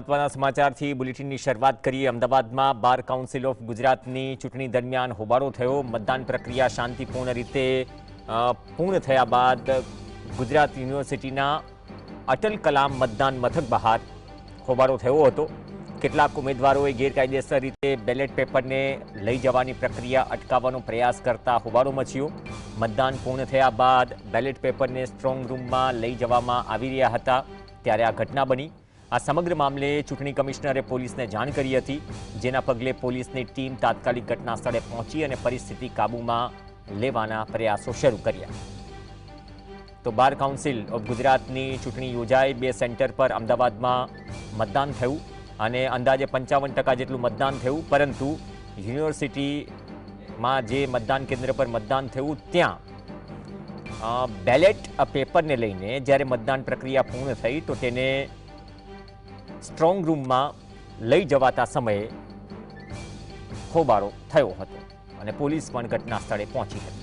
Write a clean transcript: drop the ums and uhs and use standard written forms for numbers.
મહત્વના સમાચારથી બુલેટિનની શરૂઆત કરીએ। અમદાવાદમાં બાર કાઉન્સિલ ઓફ ગુજરાતની ચૂંટણી દરમિયાન હોબાળો થયો। મતદાન પ્રક્રિયા શાંતિપૂર્ણ રીતે પૂર્ણ થયા બાદ ગુજરાત યુનિવર્સિટીના અટલ કલામ મતદાન મથક બહાર હોબાળો થયો હતો। કેટલાક ઉમેદવારોએ ગેરકાયદેસર રીતે બેલેટ પેપરને લઈ જવાની પ્રક્રિયા અટકાવવાનો પ્રયાસ કરતા હોબાળો મચ્યો। મતદાન પૂર્ણ થયા બાદ બેલેટ પેપરને સ્ટ્રોંગ રૂમમાં લઈ જવામાં આવી રહ્યા હતા ત્યારે આ ઘટના બની। આ સમગ્ર મામલે ચૂંટણી કમિશનરે પોલીસને જાણ કરી હતી, જેના પગલે પોલીસની ટીમ તાત્કાલિક ઘટના સ્થળે પહોંચી અને પરિસ્થિતિ કાબૂમાં લેવાના પ્રયાસો શરૂ કર્યા। તો બાર કાઉન્સિલ ઓફ ગુજરાતની ચૂંટણી યોજાઈ। 2 સેન્ટર પર અમદાવાદમાં મતદાન થયું અને અંદાજે 55% જેટલું મતદાન થયું, પરંતુ યુનિવર્સિટીમાં જે મતદાન કેન્દ્ર પર મતદાન થયું ત્યાં બેલેટ પેપરને લઈને જ્યારે મતદાન પ્રક્રિયા પૂર્ણ થઈ તો તેને સ્ટ્રોંગ રૂમમાં લઈ જવાતા સમયે હોબાળો થયો હતો અને પોલીસ પણ ઘટના સ્થળે પહોંચી હતી।